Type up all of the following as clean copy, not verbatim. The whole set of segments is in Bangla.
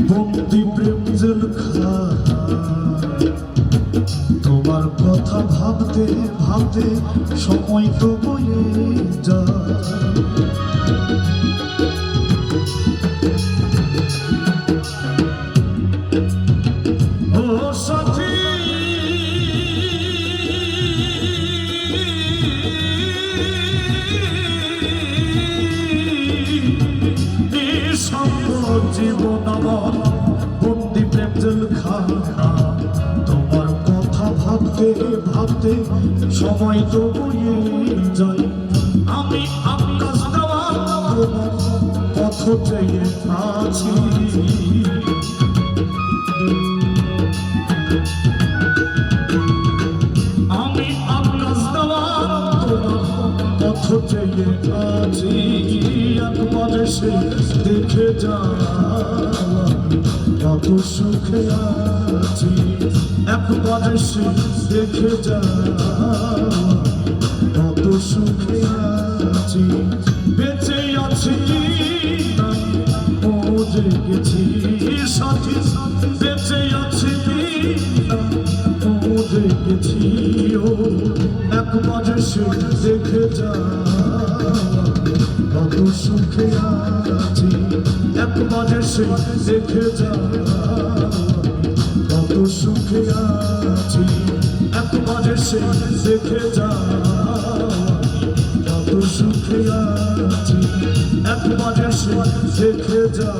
বন্দি প্রেম জেলখানা তোমার কথা ভাবতে ভাবতে সময় তো বয়ে যায় ও সাথী জীবন আমার বন্দি প্রেম জেলখানা তোমার কথা ভাবতে ভাবতে সময় তো বয়ে যায় আমি আকাশ দেওয়া তোমার পথ চেয়ে আছি আমি আকাশ দেওয়া তোমার পথ চেয়ে আছি একবার এসে দেখে যা কত সুখে আছি একবার এসে দেখে যা কত সুখে আছি বেঁচে আছি ও জেগেছি সাথী বেঁচে আছি ও জেগেছি ও একবার এসে দেখে যা কত সুখে আছি একবার এসে দেখে যা কত সুখে আছি একবার এসে দেখে যা কত সুখে আছি একবার এসে দেখে যা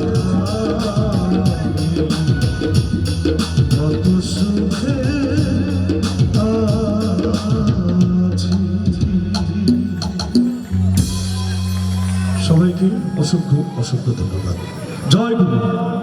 কত সুখে সবাইকে অসংখ্য অসংখ্য ধন্যবাদ। জয় গুরু।